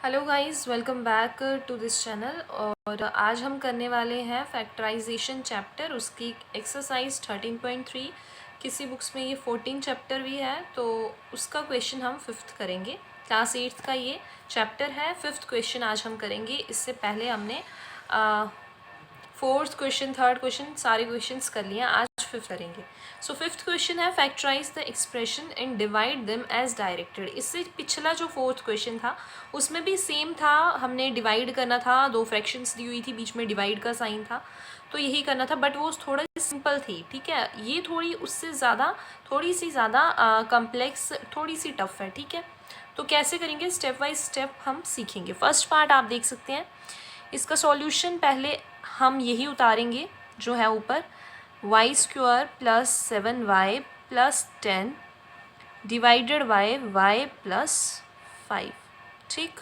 Hello guys, welcome back to this channel. और आज हम करने वाले हैं फैक्टराइजेशन चैप्टर, उसकी एक्सरसाइज 13.3। किसी बुक्स में ये 14 चैप्टर भी है, तो उसका क्वेश्चन हम फिफ्थ करेंगे। क्लास 8th का ये चैप्टर है, फिफ्थ क्वेश्चन आज हम करेंगे। इससे पहले हमने फोर्थ क्वेश्चन, थर्ड क्वेश्चन, सारे क्वेश्चंस कर लिए, आज फिफ्थ करेंगे। सो फिफ्थ क्वेश्चन है factorise the expression and divide them as directed. इससे पिछला जो फोर्थ क्वेश्चन था उसमें भी सेम था, हमने डिवाइड करना था, दो फ्रैक्शंस दी हुई थी, बीच में डिवाइड का साइन था, तो यही करना था। बट वो थोड़ा सिंपल थी, ठीक है। ये थोड़ी उससे ज़्यादा, थोड़ी सी ज़्यादा कम्प्लेक्स, थोड़ी सी टफ है, ठीक है। तो कैसे करेंगे, स्टेप बाय स्टेप हम सीखेंगे। फर्स्ट पार्ट आप देख सकते हैं, इसका सॉल्यूशन पहले हम यही उतारेंगे जो है ऊपर, Y square plus 7y plus 10 divided by y plus 5, ठीक।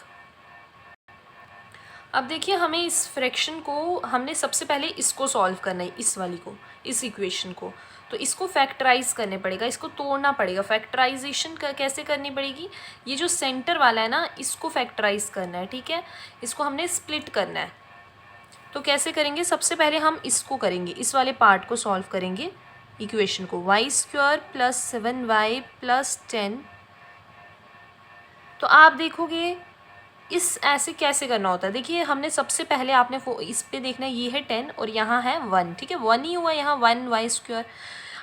अब देखिए, हमें इस फ्रैक्शन को, हमने सबसे पहले इसको सॉल्व करना है, इस वाली को, इस इक्वेशन को। तो इसको फैक्टराइज करने पड़ेगा, इसको तोड़ना पड़ेगा। फैक्टराइजेशन कैसे करनी पड़ेगी, ये जो सेंटर वाला है ना, इसको फैक्टराइज करना है, ठीक है। इसको हमने स्प्लिट करना है। तो कैसे करेंगे, सबसे पहले हम इसको करेंगे, इस वाले पार्ट को सॉल्व करेंगे, इक्वेशन को। Y square plus 7y plus 10। तो आप देखोगे इस ऐसे कैसे करना होता है। देखिए, हमने सबसे पहले, आपने इस पे देखना है, ये है 10 और यहाँ है 1, ठीक है। 1 ही हुआ यहाँ, 1 वाई स्क्वायर।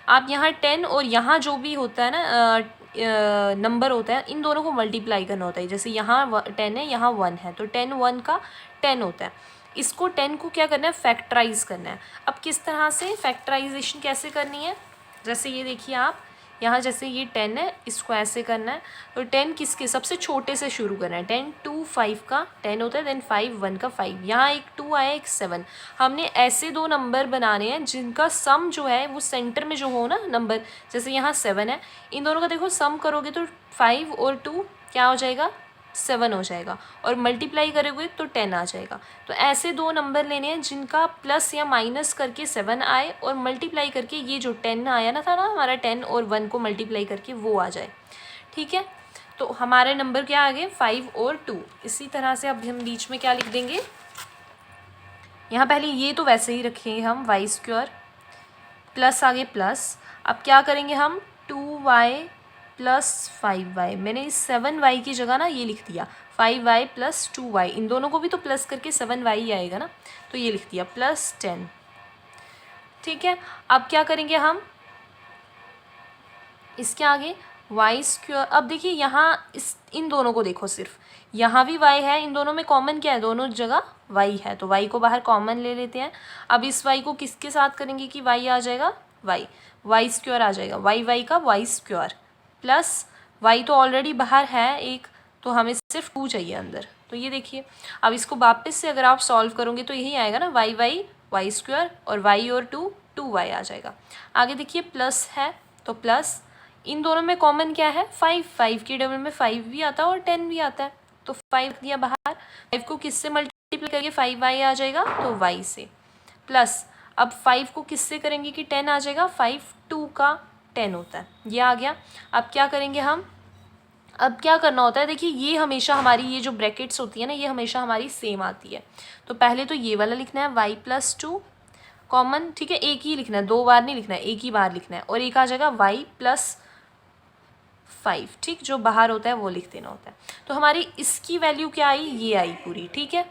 आप यहाँ 10 और यहाँ जो भी होता है ना नंबर होता है, इन दोनों को मल्टीप्लाई करना होता है। जैसे यहाँ 10 है, यहाँ 1 है, तो 10 1 का 10 होता है। इसको 10 को क्या करना है, फैक्टराइज करना है। अब किस तरह से फैक्टराइजेशन कैसे करनी है, जैसे ये देखिए आप, यहाँ जैसे ये 10 है, इसको ऐसे करना है। तो 10 किसके, सबसे छोटे से शुरू करना है। 10 2 5 का 10 होता है, देन 5 1 का 5, यहाँ एक 2 आया, एक 7। हमने ऐसे दो नंबर बनाने हैं जिनका सम जो है वो सेंटर में जो हो ना नंबर, जैसे यहाँ 7 है, इन दोनों का देखो सम करोगे तो 5 और 2 क्या हो जाएगा, 7 हो जाएगा, और मल्टीप्लाई करोगे तो 10 आ जाएगा। तो ऐसे दो नंबर लेने हैं जिनका प्लस या माइनस करके 7 आए, और मल्टीप्लाई करके ये जो 10 आया ना था ना हमारा, 10 और 1 को मल्टीप्लाई करके वो आ जाए, ठीक है। तो हमारे नंबर क्या आ गए, 5 और 2। इसी तरह से अब हम बीच में क्या लिख देंगे, यहाँ पहले ये तो वैसे ही रखेंगे हम, वाई स्क्वायर प्लस आगे प्लस। अब क्या करेंगे हम, 2y प्लस 5y। मैंने इस 7y की जगह ना ये लिख दिया, 5y प्लस 2y। इन दोनों को भी तो प्लस करके 7y ही आएगा ना, तो ये लिख दिया प्लस 10, ठीक है। अब क्या करेंगे हम, इसके आगे वाई स्क्वायर। अब देखिए यहाँ इन दोनों को देखो, सिर्फ यहाँ भी y है, इन दोनों में कॉमन क्या है, दोनों जगह y है, तो y को बाहर कॉमन ले लेते हैं। अब इस y को किसके साथ करेंगे कि y आ जाएगा, वाई स्क्वायर आ जाएगा, y का वाई स्क्वायर प्लस y तो ऑलरेडी बाहर है एक, तो हमें सिर्फ 2 चाहिए अंदर। तो ये देखिए, अब इसको वापस से अगर आप सॉल्व करोगे तो यही आएगा ना, वाई स्क्वायर और y और 2y आ जाएगा। आगे देखिए प्लस है, तो प्लस इन दोनों में कॉमन क्या है, 5 के डबल में 5 भी आता है और 10 भी आता है, तो 5 दिया बाहर। 5 को किससे मल्टीप्लाई करके 5y आ जाएगा, तो y से, प्लस अब 5 को किससे करेंगे कि 10 आ जाएगा, 5 2 का 10 होता है, ये आ गया। अब क्या करेंगे हम, अब क्या करना होता है, देखिए ये हमेशा हमारी, ये जो ब्रैकेट्स होती है ना, ये हमेशा हमारी सेम आती है। तो पहले तो ये वाला लिखना है, y प्लस 2 कॉमन, ठीक है, एक ही लिखना है, 2 बार नहीं लिखना है, एक ही बार लिखना है, और एक आ जाएगा y प्लस 5, ठीक, जो बाहर होता है वो लिख देना होता है। तो हमारी इसकी वैल्यू क्या आई, ये आई पूरी, ठीक है।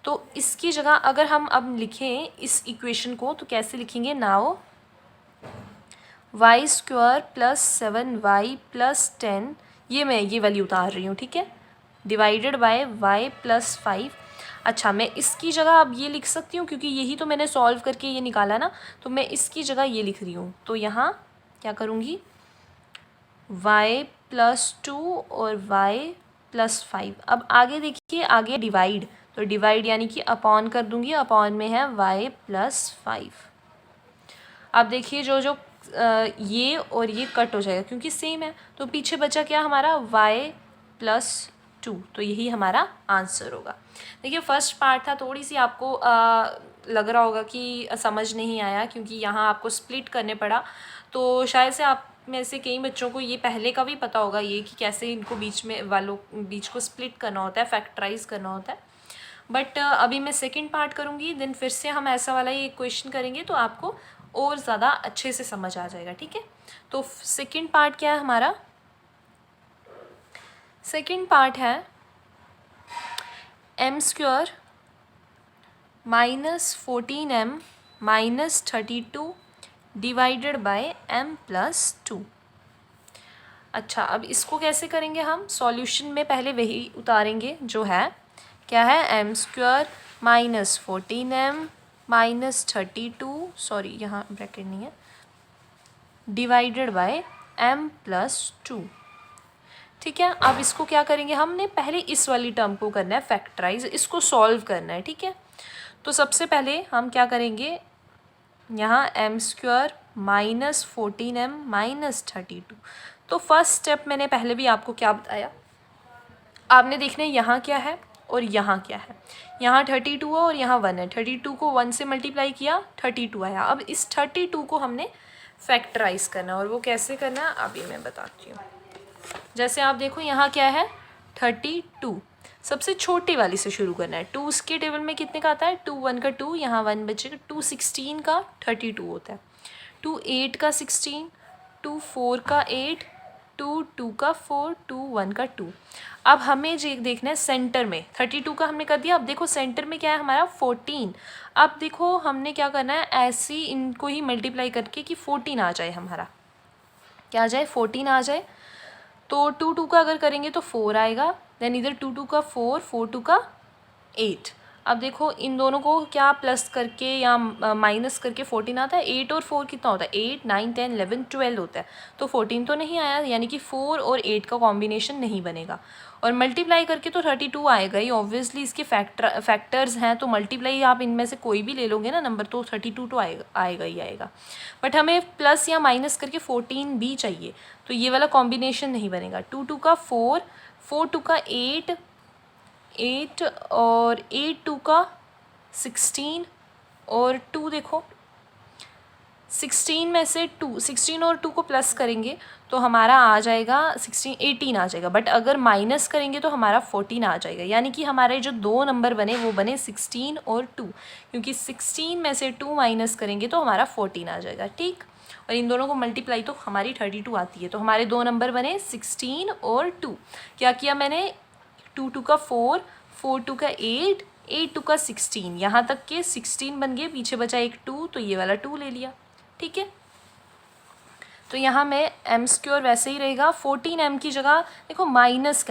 तो इसकी जगह अगर हम अब लिखें इस इक्वेशन को, तो कैसे लिखेंगे, now Y square plus 7y plus 10, ये मैं ये वैल्यू उतार रही हूँ, ठीक है, डिवाइडेड बाय y प्लस 5। अच्छा, मैं इसकी जगह अब ये लिख सकती हूँ, क्योंकि यही तो मैंने सॉल्व करके ये निकाला ना, तो मैं इसकी जगह ये लिख रही हूँ। तो यहाँ क्या करूँगी, y प्लस 2 और y प्लस 5। अब आगे देखिए, आगे डिवाइड, तो डिवाइड यानी कि अपॉन कर दूंगी, अपॉन में है y प्लस 5। अब देखिए जो जो ये और ये कट हो जाएगा क्योंकि सेम है, तो पीछे बचा क्या हमारा, y प्लस 2, तो यही हमारा आंसर होगा। देखिए फर्स्ट पार्ट था, थोड़ी सी आपको लग रहा होगा कि समझ नहीं आया, क्योंकि यहाँ आपको स्प्लिट करने पड़ा, तो शायद से आप में से कई बच्चों को ये पहले का भी पता होगा ये कि कैसे इनको बीच को स्प्लिट करना होता है, फैक्टराइज करना होता है। बट अभी मैं सेकंड पार्ट करूँगी, देन फिर से हम ऐसा वाला ये क्वेश्चन करेंगे तो आपको और ज़्यादा अच्छे से समझ आ जाएगा, ठीक है। तो सेकंड पार्ट क्या है हमारा? सेकंड पार्ट है m² -14m -32 divided by m+2। अच्छा, अब इसको कैसे करेंगे हम? सॉल्यूशन में पहले वही उतारेंगे जो है, क्या है, m² -14m -32, सॉरी यहाँ ब्रैकेट नहीं है, डिवाइडेड बाय m+2, ठीक है। अब इसको क्या करेंगे, हमने पहले इस वाली टर्म को करना है फैक्टराइज, इसको सॉल्व करना है, ठीक है। तो सबसे पहले हम क्या करेंगे, यहाँ m² -14m -32। तो फर्स्ट स्टेप मैंने पहले भी आपको क्या बताया, आपने देखना है यहाँ क्या है और यहाँ क्या है। यहाँ 32 है और यहाँ 1 है। 32 को 1 से मल्टीप्लाई किया, 32 आया। अब इस 32 को हमने फैक्टराइज करना है, और वो कैसे करना है अभी मैं बताती हूँ। जैसे आप देखो यहाँ क्या है, 32, सबसे छोटी वाली से शुरू करना है। 2 के टेबल में कितने का आता है, 2 1 का 2, यहाँ 1 बचेगा। 2 16 का 32 होता है, 2 8 का 16, 2 4 का 8, 2 2 का 4, 2 1 का 2। अब हमें जो देखना है सेंटर में, 32 का हमने कर दिया। अब देखो सेंटर में क्या है हमारा, 14। अब देखो हमने क्या करना है, ऐसे ही इनको ही मल्टीप्लाई करके कि 14 आ जाए, हमारा क्या आ जाए, 14 आ जाए। तो 2 2 का अगर करेंगे तो 4 आएगा, देन इधर 2 2 का 4, 4 2 का 8। अब देखो इन दोनों को क्या प्लस करके या माइनस करके 14 आता है। 8 और 4 कितना होता है, 8 9 10 11 12 होता है। तो 14 तो नहीं आया, यानी कि 4 और 8 का कॉम्बिनेशन नहीं बनेगा। और मल्टीप्लाई करके तो 32 आएगा ही, ऑब्वियसली इसके फैक्टर्स हैं, तो मल्टीप्लाई आप इनमें से कोई भी ले लोगे ना नंबर, तो 32 तो आएगा ही आएगा। बट हमें प्लस या माइनस करके 14 भी चाहिए, तो ये वाला कॉम्बिनेशन नहीं बनेगा। 2 2 का 4, 4 2 का 8 और 8 2 का 16, और 2 देखो 16 में से 16 और 2 को प्लस करेंगे तो हमारा आ जाएगा 18 आ जाएगा। बट अगर माइनस करेंगे तो हमारा 14 आ जाएगा, यानी कि हमारे जो दो नंबर बने वो बने 16 और 2, क्योंकि 16 में से 2 माइनस करेंगे तो हमारा 14 आ जाएगा, ठीक। और इन दोनों को मल्टीप्लाई तो हमारी 32 आती है। तो हमारे दो नंबर बने 16 और 2। क्या किया मैंने, 2 2 का 4, 4 2 का 8, 8 2 का 16, यहाँ तक के 16 बन गए, पीछे बचा एक 2, तो ये वाला 2 ले लिया, ठीक है। तो यहाँ में m² वैसे ही रहेगा। 14m की जगह देखो माइनस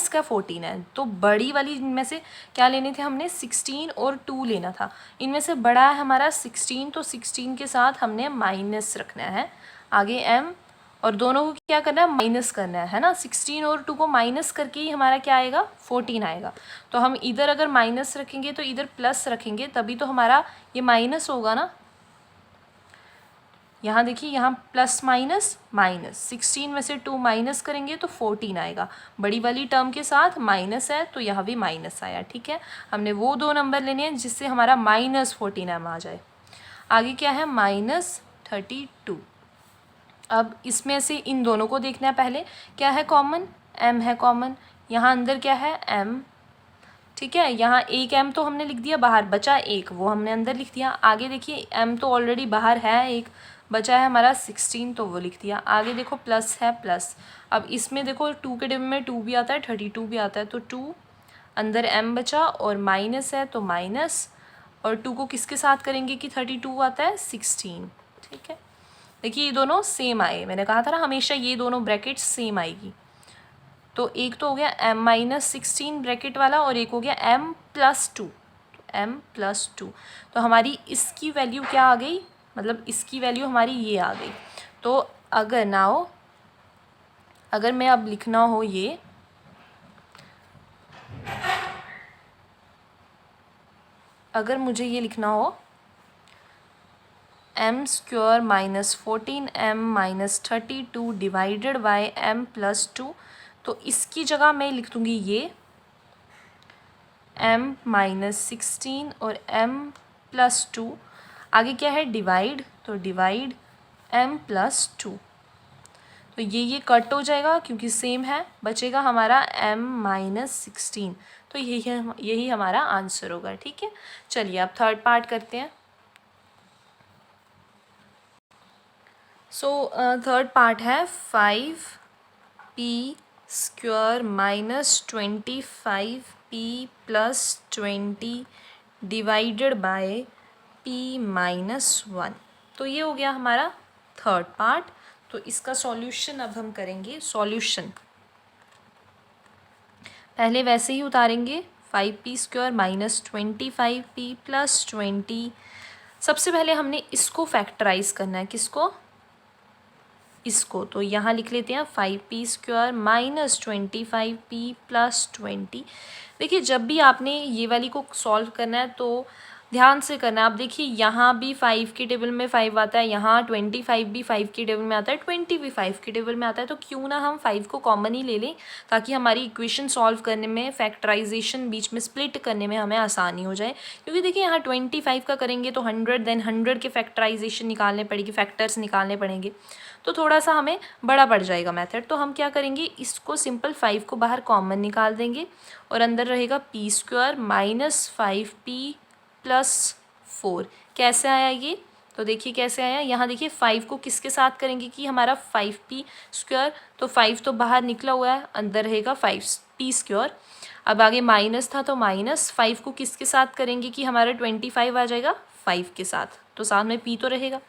का 14 है, तो बड़ी वाली इनमें से क्या लेने थे हमने, 16 और 2 लेना था। इनमें से बड़ा है हमारा 16, तो 16 के साथ हमने माइनस रखना है आगे m, और दोनों को क्या करना है, माइनस करना है ना। 16 और 2 को माइनस करके ही हमारा क्या आएगा, 14 आएगा। तो हम इधर अगर माइनस रखेंगे तो इधर प्लस रखेंगे, तभी तो हमारा ये माइनस होगा ना। यहाँ देखिए, यहाँ प्लस माइनस माइनस, 16 में से 2 माइनस करेंगे तो 14 आएगा। बड़ी वाली टर्म के साथ माइनस है तो यहाँ भी माइनस आया, ठीक है। हमने वो दो नंबर लेने हैं जिससे हमारा -14m आ जाए। आगे क्या है, -32। अब इसमें से इन दोनों को देखना है, पहले क्या है कॉमन, m है कॉमन। यहाँ अंदर क्या है, m, ठीक है। यहाँ एक m तो हमने लिख दिया बाहर, बचा एक, वो हमने अंदर लिख दिया। आगे देखिए m तो ऑलरेडी बाहर है, एक बचा है हमारा 16, तो वो लिख दिया। आगे देखो प्लस है, प्लस। अब इसमें देखो 2 के डिब्बे में 2 भी आता है, 32 भी आता है, तो 2 अंदर m बचा, और माइनस है तो माइनस, और 2 को किसके साथ करेंगे कि 32 आता है, 16, ठीक है। देखिए ये दोनों सेम आए, मैंने कहा था ना हमेशा ये दोनों ब्रैकेट सेम आएगी। तो एक तो हो गया m-16 ब्रैकेट वाला, और एक हो गया m+2, m+2। तो हमारी इसकी वैल्यू क्या आ गई, मतलब इसकी वैल्यू हमारी ये आ गई। तो अगर नाउ अगर मैं अब लिखना हो ये, अगर मुझे ये लिखना हो m² -14m -32 divided by m+2, तो इसकी जगह मैं लिख दूँगी ये m-16 और m+2। आगे क्या है, डिवाइड, तो डिवाइड m+2, तो ये कट हो जाएगा क्योंकि सेम है, बचेगा हमारा m-16। तो यही हमारा आंसर होगा। ठीक है, चलिए अब थर्ड पार्ट करते हैं। सो थर्ड पार्ट है 5p² minus 25p plus 20 divided by p-1। तो ये हो गया हमारा थर्ड पार्ट। तो इसका सॉल्यूशन अब हम करेंगे। सॉल्यूशन पहले वैसे ही उतारेंगे, 5p² माइनस 25p प्लस 20। सबसे पहले हमने इसको फैक्टराइज करना है। किसको? इसको। तो यहाँ लिख लेते हैं 5p² माइनस 25p प्लस 20। देखिए जब भी आपने ये वाली को सॉल्व करना है तो ध्यान से करना है। आप देखिए यहाँ भी 5 की टेबल में 5 आता है, यहाँ 25 भी 5 की टेबल में आता है, 20 भी 5 की टेबल में आता है। तो क्यों ना हम 5 को कॉमन ही ले लें ताकि हमारी इक्वेशन सॉल्व करने में, फैक्टराइजेशन बीच में स्प्लिट करने में हमें आसानी हो जाए। क्योंकि देखिए यहाँ 25 का करेंगे तो 100, देन 100 के फैक्टराइजेशन निकालने पड़ेगी, फैक्टर्स निकालने पड़ेंगे, तो थोड़ा सा हमें बड़ा पड़ जाएगा मेथड। तो हम क्या करेंगे, इसको सिंपल 5 को बाहर कॉमन निकाल देंगे और अंदर रहेगा p² माइनस 5p प्लस 4। कैसे आया ये? तो देखिए कैसे आया। यहाँ देखिए 5 को किसके साथ करेंगे कि हमारा 5p², तो 5 तो बाहर निकला हुआ है, अंदर रहेगा 5p²। अब आगे माइनस था तो माइनस 5 को किसके साथ करेंगे कि हमारा 25 आ जाएगा 5 के साथ, तो साथ में p तो रहेगा।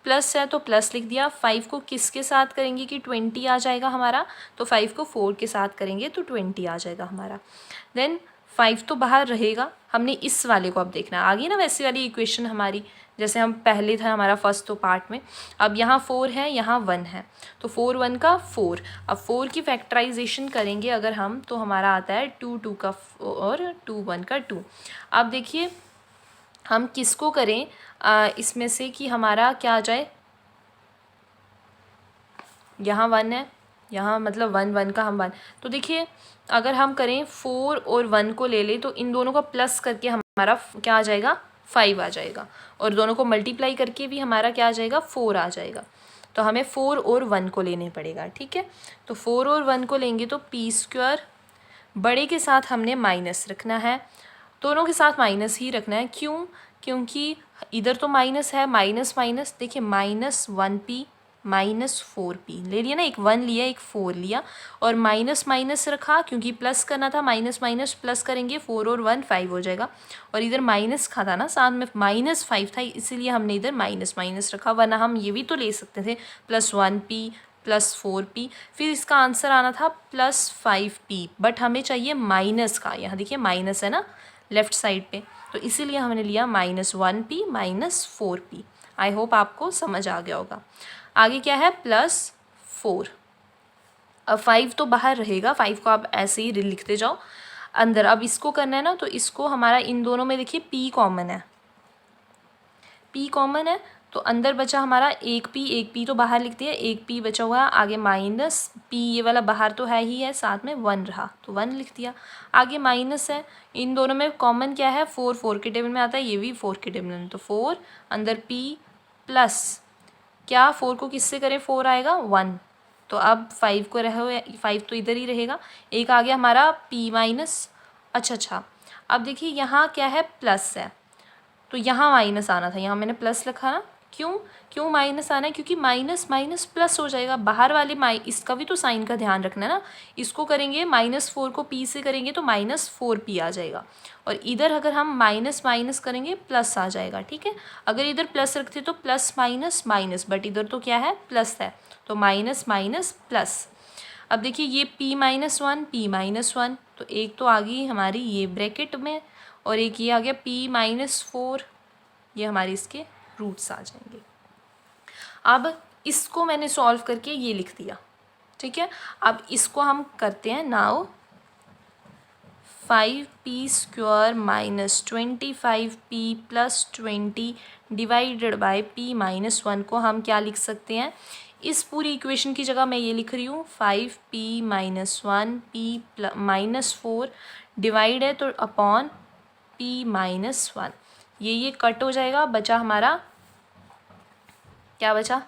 प्लस है तो प्लस लिख दिया। 5 को किसके साथ करेंगे कि 20 आ जाएगा हमारा, तो 5 को 4 के साथ करेंगे तो 20 आ जाएगा हमारा। देन 5 तो बाहर रहेगा, हमने इस वाले को अब देखना है। आगे ना वैसी वाली इक्वेशन हमारी जैसे हम पहले था हमारा फर्स्ट तो पार्ट में। अब यहाँ 4 है, यहाँ 1 है, तो 4 1 का 4। अब 4 की फैक्टराइजेशन करेंगे अगर हम, तो हमारा आता है 2 2 का और 2 1 का 2। अब देखिए हम किसको करें इसमें से कि हमारा क्या आ जाए। यहाँ 1 है, यहाँ मतलब 1 1 का हम 1, तो देखिए अगर हम करें 4 और 1 को ले लें तो इन दोनों का प्लस करके हमारा क्या आ जाएगा 5 आ जाएगा, और दोनों को मल्टीप्लाई करके भी हमारा क्या आ जाएगा 4 आ जाएगा। तो हमें 4 और 1 को लेने पड़ेगा। ठीक है, तो 4 और 1 को लेंगे तो p², बड़े के साथ हमने माइनस रखना है, दोनों के साथ माइनस ही रखना है। क्यों? क्योंकि इधर तो माइनस है, माइनस माइनस देखिए माइनस 1p माइनस 4p ले लिया ना, एक 1 लिया एक 4 लिया, और माइनस माइनस रखा क्योंकि प्लस करना था, माइनस माइनस प्लस करेंगे 4 और 1 5 हो जाएगा। और इधर माइनस खा था ना साथ में, माइनस 5 था, इसीलिए हमने इधर माइनस माइनस रखा, वरना हम ये भी तो ले सकते थे प्लस 1p प्लस 4p, फिर इसका आंसर आना था प्लस 5p, बट हमें चाहिए माइनस का। यहाँ देखिए माइनस है ना लेफ्ट साइड पे, तो इसीलिए हमने लिया minus 1p minus 4p। I hope आपको समझ आ गया होगा। आगे क्या है प्लस 4। अब 5 तो बाहर रहेगा, 5 को आप ऐसे ही लिखते जाओ अंदर। अब इसको करना है ना, तो इसको हमारा इन दोनों में देखिए p कॉमन है, p कॉमन है, तो अंदर बचा हमारा एक p तो बाहर लिख दिया, एक p बचा हुआ है, आगे माइनस p, ये वाला बाहर तो है ही है, साथ में 1 रहा तो 1 लिख दिया, आगे माइनस है। इन दोनों में कॉमन क्या है 4, 4 के टेबल में आता है, ये भी 4 के टेबल में, तो 4 अंदर p प्लस क्या 4 को किससे करें 4 आएगा 1, तो अब 5 को रहे 5 तो इधर ही रहेगा, एक आ गया हमारा p माइनस। अच्छा अब देखिए यहाँ क्या है प्लस है, तो यहाँ माइनस आना था, यहाँ मैंने प्लस लिखा ना। क्यों माइनस आना है? क्योंकि माइनस माइनस प्लस हो जाएगा, बाहर वाले इसका भी तो साइन का ध्यान रखना है ना। इसको करेंगे -4 को p से करेंगे तो -4p आ जाएगा, और इधर अगर हम माइनस माइनस करेंगे प्लस आ जाएगा। ठीक है, अगर इधर प्लस रखते तो प्लस माइनस माइनस, बट इधर तो क्या है प्लस है, तो माइनस माइनस प्लस। अब देखिए ये p-1 p-1, तो एक तो आ गई हमारी ये ब्रैकेट में, और एक ये आ गया p-4, ये हमारे इसके रूट्स आ जाएंगे। अब इसको मैंने सॉल्व करके ये लिख दिया। ठीक है, अब इसको हम करते हैं now 5p² minus 25p plus 20 divided by p-1 को हम क्या लिख सकते हैं, इस पूरी इक्वेशन की जगह मैं ये लिख रही हूँ 5p-1 p-4 डिवाइड है तो अपॉन p-1, ये कट हो जाएगा, बचा हमारा क्या बचा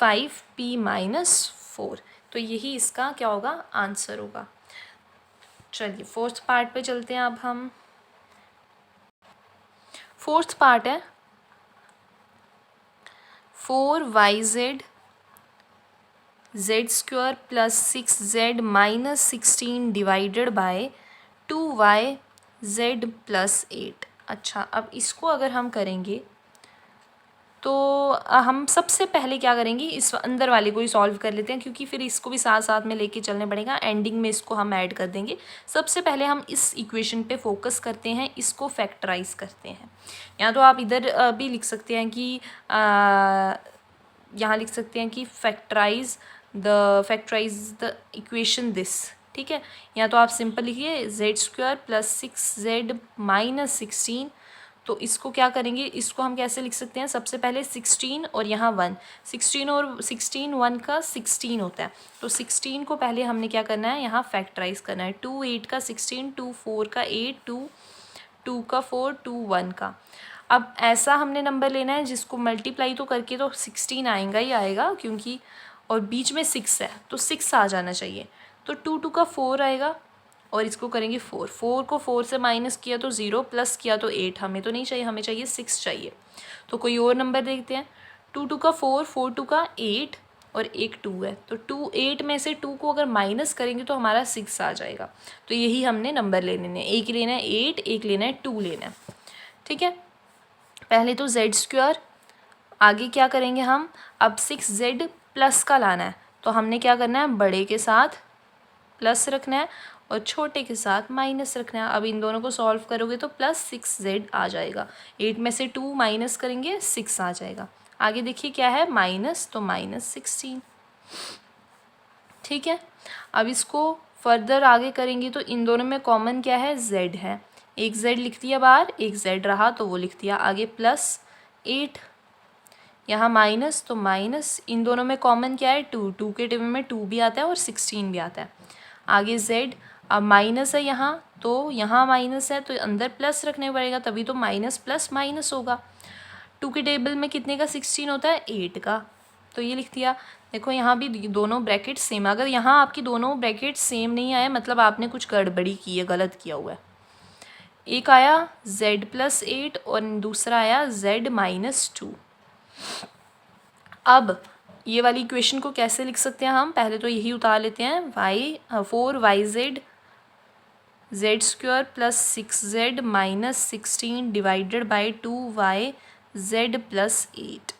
5p-4। तो यही इसका क्या होगा, आंसर होगा। चलिए फोर्थ पार्ट पे चलते हैं अब हम। फोर्थ पार्ट है 4yz z² plus 6z minus 16 divided by 2yz plus 8। अच्छा, अब इसको अगर हम करेंगे तो हम सबसे पहले क्या करेंगे, इस अंदर वाले को ही सॉल्व कर लेते हैं, क्योंकि फिर इसको भी साथ साथ में लेके चलने पड़ेगा। एंडिंग में इसको हम ऐड कर देंगे। सबसे पहले हम इस इक्वेशन पे फोकस करते हैं, इसको फैक्टराइज करते हैं। या तो आप इधर भी लिख सकते हैं कि यहाँ लिख सकते हैं कि फैक्टराइज द इक्वेशन दिस, ठीक है। या तो आप सिंपल लिखिए z² प्लस 6z माइनस 16। तो इसको क्या करेंगे, इसको हम कैसे लिख सकते हैं, सबसे पहले 16 और यहाँ 1, 16 और 16 1 का 16 होता है। तो 16 को पहले हमने क्या करना है, यहाँ फैक्टराइज करना है। 2 8 का 16, 2 4 का 8, 2 का 4, 2 1 का। अब ऐसा हमने नंबर लेना है जिसको मल्टीप्लाई तो करके तो 16 आएगा ही आएगा, क्योंकि और बीच में 6 है तो 6 आ जाना चाहिए। तो 2 2 का 4 आएगा और इसको करेंगे 4, 4 को 4 से माइनस किया तो 0, प्लस किया तो 8। हमें तो नहीं चाहिए, हमें चाहिए 6 चाहिए। तो कोई और नंबर देखते हैं। 2 2 का 4, 4 2 का 8 और एक 2 है। तो 2 8 में से 2 को अगर माइनस करेंगे तो हमारा 6 आ जाएगा। तो यही हमने नंबर लेने हैं, एक लेना है 8, एक लेना है 2 लेना है, ठीक है। पहले तो z², आगे क्या करेंगे हम, अब 6z प्लस का लाना है। तो हमने क्या करना है, बड़े के साथ प्लस रखना है और छोटे के साथ माइनस रखना है। अब इन दोनों को सॉल्व करोगे तो प्लस 6z आ जाएगा। 8 में से 2 माइनस करेंगे 6 आ जाएगा। आगे देखिए क्या है, माइनस, तो माइनस 16, ठीक है। अब इसको फर्दर आगे करेंगे तो इन दोनों में कॉमन क्या है, z है। एक z लिख दिया बाहर, एक z रहा तो वो लिख दिया आगे, प्लस 8, यहाँ माइनस तो माइनस, इन दोनों में कॉमन क्या है, 2, 2 के टेबल में 2 भी आता है और 16 भी आता है। आगे z, अब माइनस है यहाँ तो यहाँ माइनस है तो अंदर प्लस रखने पड़ेगा, तभी तो माइनस प्लस माइनस होगा। 2 के टेबल में कितने का 16 होता है, 8 का, तो ये लिख दिया। देखो यहाँ भी दोनों ब्रैकेट सेम, अगर यहाँ आपकी दोनों ब्रैकेट सेम नहीं आए मतलब आपने कुछ गड़बड़ी की है, गलत किया हुआ है। एक आया z प्लस 8 और दूसरा आया z माइनस 2। अब ये वाली इक्वेशन को कैसे लिख सकते हैं हम, पहले तो यही उतार लेते हैं, 4yz z² plus 6z minus 16 divided by 2yz plus 8।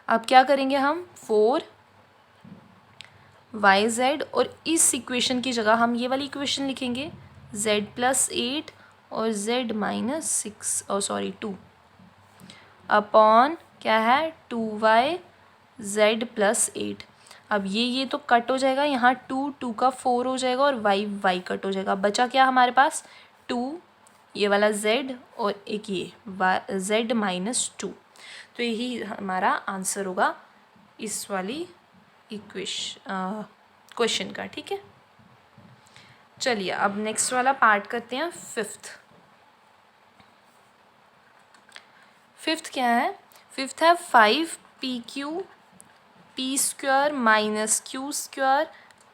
अब क्या करेंगे हम, 4yz और इस इक्वेशन की जगह हम ये वाली इक्वेशन लिखेंगे, z प्लस 8 और z माइनस 2 अपॉन क्या है, 2yz प्लस 8। अब ये तो कट हो जाएगा, यहाँ 2 2 का 4 हो जाएगा और y कट हो जाएगा। बचा क्या हमारे पास, 2, ये वाला z और एक ये z माइनस 2। तो यही हमारा आंसर होगा इस वाली क्वेश्चन का, ठीक है। चलिए अब नेक्स्ट वाला पार्ट करते हैं, फिफ्थ क्या है, फिफ्थ है 5pq p² minus q²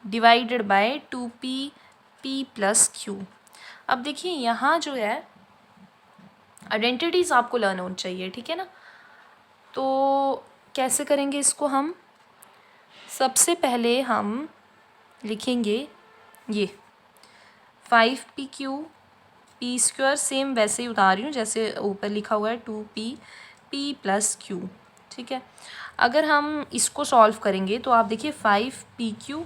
divided by 2p p plus q। अब देखिए यहाँ जो है आइडेंटिटीज़ आपको लर्न होनी चाहिए, ठीक है ना। तो कैसे करेंगे इसको हम, सबसे पहले हम लिखेंगे ये 5pq p² सेम वैसे ही उतार रही हूँ जैसे ऊपर लिखा हुआ है, 2p p प्लस q, ठीक है। अगर हम इसको सॉल्व करेंगे तो आप देखिए 5pq,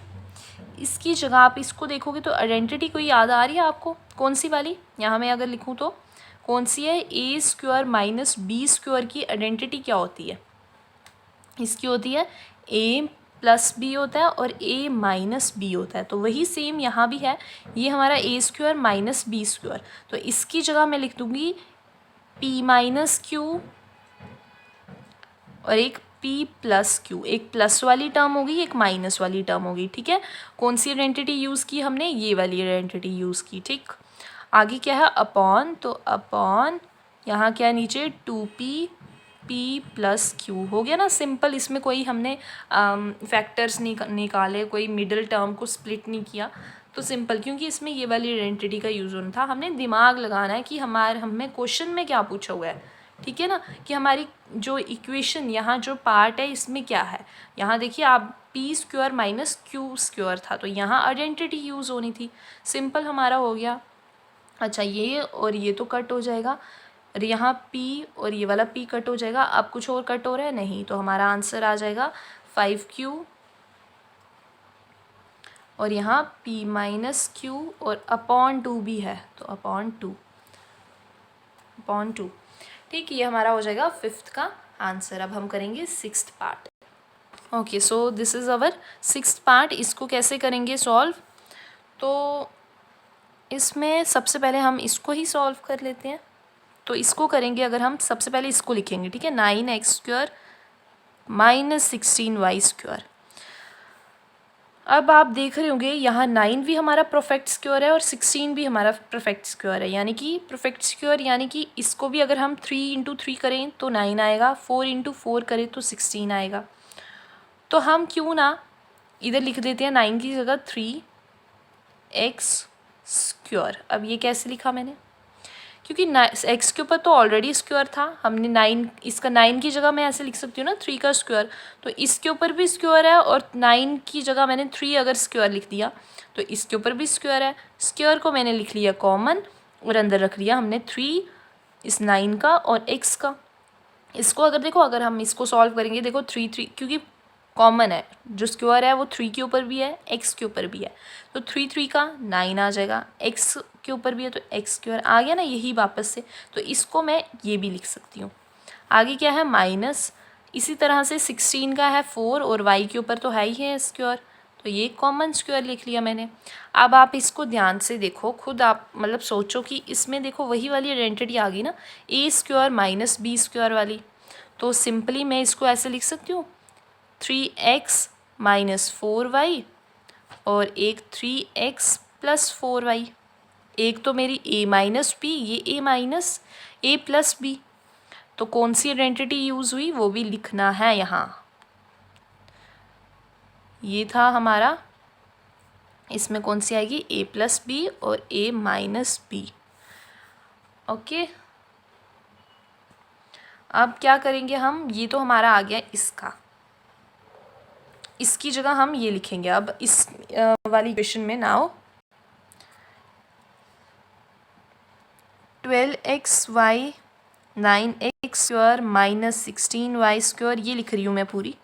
इसकी जगह आप इसको देखोगे तो आइडेंटिटी कोई याद आ रही है आपको, कौन सी वाली, यहाँ मैं अगर लिखूँ तो कौन सी है, a² माइनस b² की आइडेंटिटी क्या होती है, इसकी होती है a प्लस बी होता है और a माइनस बी होता है। तो वही सेम यहाँ भी है, ये हमारा a² माइनस b²। तो इसकी जगह मैं लिख दूँगी p माइनस q और एक p प्लस q, एक प्लस वाली टर्म होगी एक माइनस वाली टर्म होगी, ठीक है। कौन सी आइडेंटिटी यूज़ की हमने, ये वाली आइडेंटिटी यूज़ की, ठीक। आगे क्या है, अपॉन, तो अपॉन यहाँ क्या है नीचे 2p पी प्लस क्यू हो गया ना सिंपल। इसमें कोई हमने फैक्टर्स निकाले, कोई मिडिल टर्म को स्प्लिट नहीं किया, तो सिंपल, क्योंकि इसमें ये वाली आइडेंटिटी का यूज़ होना था। हमने दिमाग लगाना है कि हमें क्वेश्चन में क्या पूछा हुआ है, ठीक है ना, कि हमारी जो इक्वेशन यहाँ जो पार्ट है इसमें क्या है। यहाँ देखिए आप P square minus Q square था, तो यहाँ आइडेंटिटी यूज़ होनी थी। सिंपल हमारा हो गया। अच्छा, ये और ये तो कट हो जाएगा, और यहाँ P और ये वाला P कट हो जाएगा। अब कुछ और कट हो रहा है नहीं, तो हमारा आंसर आ जाएगा 5Q, और यहाँ P माइनस Q और अपॉन 2 भी है, तो अपॉन 2। ठीक, ये हमारा हो जाएगा 5th का आंसर। अब हम करेंगे 6th part. Okay, so this is our 6th part. इसको कैसे करेंगे सॉल्व, तो इसमें सबसे पहले हम इसको ही सॉल्व कर लेते हैं। तो इसको करेंगे, अगर हम सबसे पहले इसको लिखेंगे, ठीक है, 9x² माइनस 16y²। अब आप देख रहे होंगे यहाँ 9 भी हमारा परफेक्ट स्क्वायर है और 16 भी हमारा परफेक्ट स्क्वायर है, यानी कि परफेक्ट स्क्वायर, यानी कि इसको भी अगर हम 3 × 3 करें तो 9 आएगा, 4 × 4 करें तो 16 आएगा। तो हम क्यों ना इधर लिख देते हैं 9 की जगह 3x²। अब ये कैसे लिखा मैंने, क्योंकि एक्स के ऊपर तो ऑलरेडी स्क्वायर था, हमने 9, इसका 9 की जगह मैं ऐसे लिख सकती हूँ ना 3 का स्क्वायर, तो इसके ऊपर भी स्क्वायर है, और 9 की जगह मैंने 3 अगर स्क्वायर लिख दिया तो इसके ऊपर भी स्क्वायर है। स्क्वायर को मैंने लिख लिया कॉमन, और अंदर रख लिया हमने 3 इस 9 का और x का। इसको अगर देखो, अगर हम इसको सॉल्व करेंगे, देखो 3 क्योंकि कॉमन है, जो स्क्वायर है वो 3 के ऊपर भी है, x के ऊपर भी है, तो 3 का 9 आ जाएगा, x के ऊपर भी है तो x² आ गया ना, यही वापस से। तो इसको मैं ये भी लिख सकती हूँ। आगे क्या है, माइनस, इसी तरह से 16 का है 4, और y के ऊपर तो है ही है स्क्वायर, तो ये कॉमन स्क्वायर लिख लिया मैंने। अब आप इसको ध्यान से देखो, खुद आप मतलब सोचो कि इसमें देखो वही वाली आइडेंटिटी आ गई ना, a² माइनस b² वाली। तो सिंपली मैं इसको ऐसे लिख सकती हूँ 3x माइनस 4y, और एक 3x प्लस 4y। एक तो मेरी a माइनस b, ये a minus a plus b, तो कौन सी आइडेंटिटी यूज़ हुई वो भी लिखना है यहाँ। ये था हमारा, इसमें कौन सी आएगी, a प्लस b और a माइनस b। ओके, अब क्या करेंगे हम, ये तो हमारा आ गया इसका, इसकी जगह हम ये लिखेंगे। अब इस वाली इक्वेशन में now 12xy 9x² minus 16y² ये लिख रही हूँ मैं पूरी,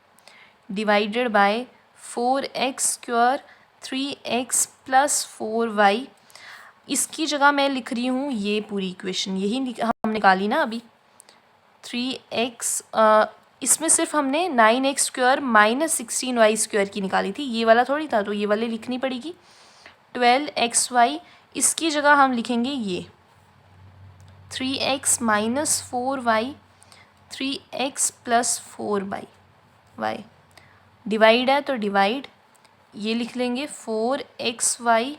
divided by 4x² 3x plus 4y। इसकी जगह मैं लिख रही हूँ ये पूरी इक्वेशन, यही हम निकाली ना अभी, 3x, इसमें सिर्फ हमने 9x² माइनस 16y² की निकाली थी, ये वाला थोड़ी था, तो ये वाले लिखनी पड़ेगी। 12xy, इसकी जगह हम लिखेंगे ये 3x minus 4y 3x plus 4y, divide है तो डिवाइड, ये लिख लेंगे 4xy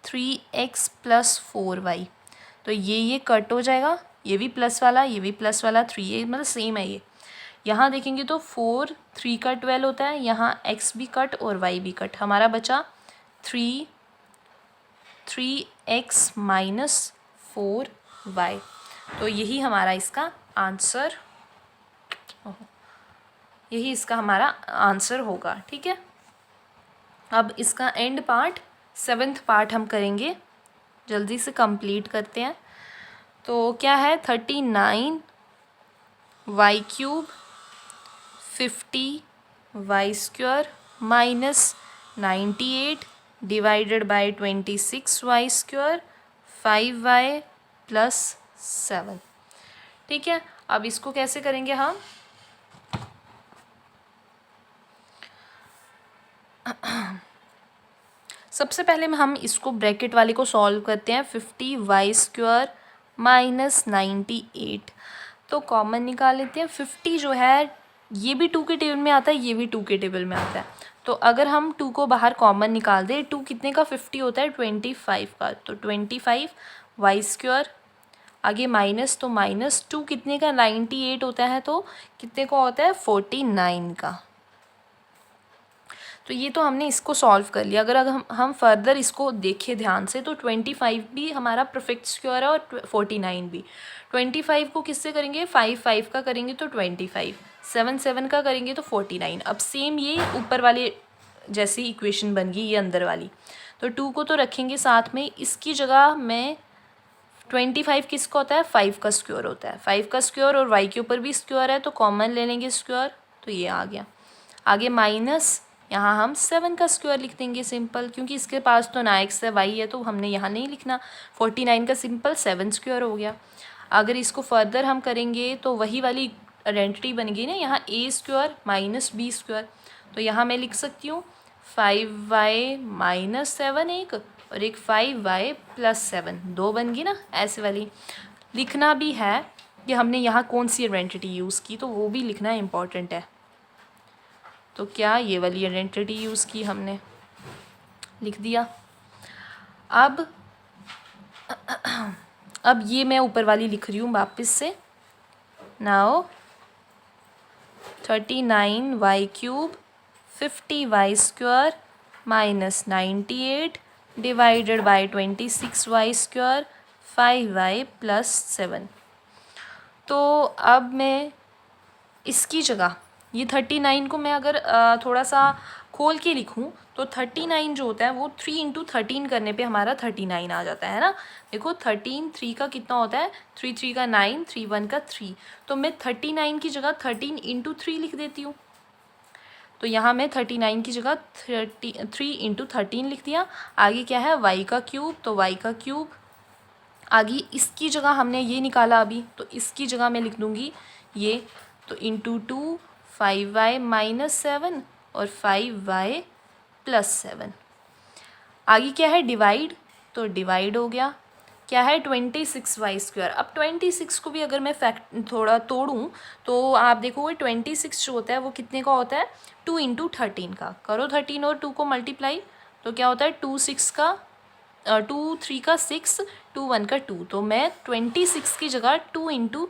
3x प्लस 4y। तो ये कट हो जाएगा, ये भी प्लस वाला, ये भी प्लस वाला, 3, ये मतलब सेम है ये। यहाँ देखेंगे तो 4 3 का 12 होता है, यहाँ x भी कट और y भी कट, हमारा बचा 3x माइनस 4y। तो यही हमारा इसका आंसर, यही इसका हमारा आंसर होगा, ठीक है। अब इसका एंड पार्ट 7th पार्ट हम करेंगे, जल्दी से कंप्लीट करते हैं। तो क्या है, 39y³ 50y² minus 98 divided by 26y² 5y plus 7, ठीक है। अब इसको कैसे करेंगे हम, सबसे पहले हम इसको ब्रैकेट वाले को सॉल्व करते हैं। 50y² माइनस 98, तो कॉमन निकाल लेते हैं। 50 जो है ये भी 2 के टेबल में आता है, ये भी 2 के टेबल में आता है, तो अगर हम 2 को बाहर कॉमन निकाल दें, 2 कितने का 50 होता है, 25 का, तो 25y² आगे माइनस, तो -2 कितने का, 98 होता है, तो कितने का होता है, 49 का। तो ये तो हमने इसको सॉल्व कर लिया। अगर हम फर्दर इसको देखें ध्यान से तो 25 भी हमारा परफेक्ट स्क्वायर है और 49 भी। 25 को किससे करेंगे, 5 का करेंगे तो 25, 7 का करेंगे तो 49। अब सेम ये ऊपर वाले जैसी इक्वेशन बन गई ये अंदर वाली। तो 2 को तो रखेंगे साथ में, इसकी जगह में 25 किसका होता है, 5 का स्क्वायर होता है। 5 का स्क्वायर और y के ऊपर भी स्क्वायर है तो कॉमन ले लेंगे स्क्वायर, तो ये आ गया। आगे माइनस, यहाँ हम 7 का स्क्वायर लिख देंगे सिंपल, क्योंकि इसके पास तो ना x है y है तो हमने यहाँ नहीं लिखना। 49 का सिंपल 7 स्क्वायर हो गया। अगर इसको फर्दर हम करेंगे तो वही वाली आइडेंटिटी बन गई ना, यहाँ a square minus b square. तो यहाँ मैं लिख सकती हूँ 5y माइनस 7 एक, और एक 5y प्लस 7, 2 बन गई ना। ऐसे वाली लिखना भी है कि हमने यहाँ कौन सी आइडेंटिटी यूज़ की, तो वो भी लिखना इम्पॉर्टेंट है। तो क्या ये वाली आइडेंटिटी यूज़ की हमने, लिख दिया। अब ये मैं ऊपर वाली लिख रही हूँ वापस से। Now 39y³ 50y square minus 98 divided by 26y² 5y plus 7। तो अब मैं इसकी जगह ये 39 को मैं अगर थोड़ा सा खोल के लिखूं तो 39 जो होता है वो 3 इंटू 13 करने पे हमारा 39 आ जाता है ना। देखो 13 3 का कितना होता है, 3 3 का 9, 3 1 का 3। तो मैं 39 की जगह 13 इंटू 3 लिख देती हूँ। तो यहाँ मैं 39 की जगह 3 इंटू 13 लिख दिया। आगे क्या है, y का क्यूब, तो y का क्यूब। आगे इसकी जगह हमने ये निकाला अभी, तो इसकी जगह मैं लिख दूँगी ये, तो इंटू 2 5y माइनस 7 और 5y प्लस 7। आगे क्या है, डिवाइड, तो डिवाइड हो गया। क्या है, 26y स्क्वायर। अब 26 को भी अगर मैं थोड़ा तोड़ूं तो आप देखोगे 26 जो होता है वो कितने का होता है, 2 इंटू 13 का। करो 13 और 2 को मल्टीप्लाई, तो क्या होता है 2 6 का 2 3 का 6, 2 1 का 2। तो मैं 26 की जगह 2 इंटू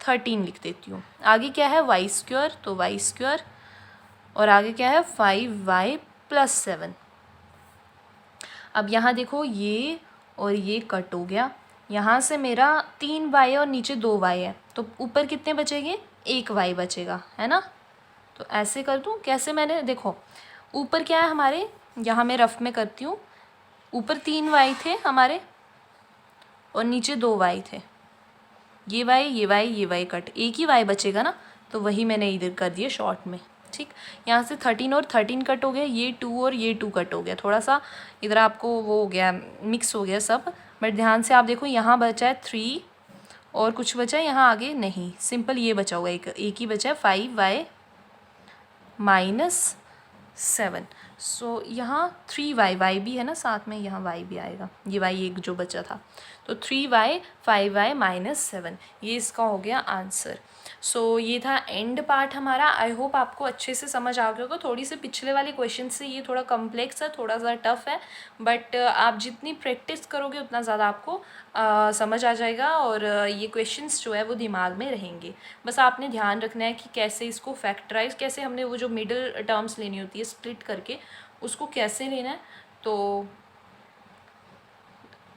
13 लिख देती हूँ। आगे क्या है, y स्क्वायर, तो y स्क्वायर, और आगे क्या है 5y प्लस 7। अब यहाँ देखो ये और ये कट हो गया, यहाँ से मेरा 3y और नीचे 2y है, तो ऊपर कितने बचेंगे, 1y बचेगा, है ना। तो ऐसे कर दूँ कैसे, मैंने देखो ऊपर क्या है हमारे, यहाँ मैं रफ में करती हूँ, ऊपर 3y थे हमारे और नीचे 2y थे। ये y कट, एक ही y बचेगा ना, तो वही मैंने इधर कर दिया शॉर्ट में। ठीक, यहाँ से 13 और 13 कट हो गया, ये 2 और ये 2 कट हो गया। थोड़ा सा इधर आपको वो हो गया, मिक्स हो गया सब, बट ध्यान से आप देखो यहाँ बचा है 3 और कुछ बचा है यहाँ आगे नहीं, सिंपल ये बचा हुआ एक ही बचा है 5y माइनस 7। सो यहाँ 3y भी है ना साथ में, यहाँ y भी आएगा, ये y एक जो बचा था। तो 3y 5y माइनस 7, ये इसका हो गया आंसर। सो ये था एंड पार्ट हमारा। आई होप आपको अच्छे से समझ आ गया होगा। थोड़ी सी पिछले वाले क्वेश्चन से ये थोड़ा कॉम्प्लेक्स है, थोड़ा सा टफ है, बट आप जितनी प्रैक्टिस करोगे उतना ज़्यादा आपको समझ आ जाएगा और ये क्वेश्चंस जो है वो दिमाग में रहेंगे। बस आपने ध्यान रखना है कि कैसे इसको फैक्टराइज, कैसे हमने वो जो मिडिल टर्म्स लेनी होती है स्प्लिट करके, उसको कैसे लेना है। तो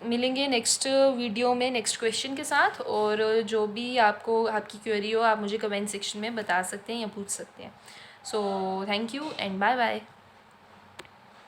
मिलेंगे नेक्स्ट वीडियो में नेक्स्ट क्वेश्चन के साथ, और जो भी आपको आपकी क्वेरी हो आप मुझे कमेंट सेक्शन में बता सकते हैं या पूछ सकते हैं। So thank you and bye bye.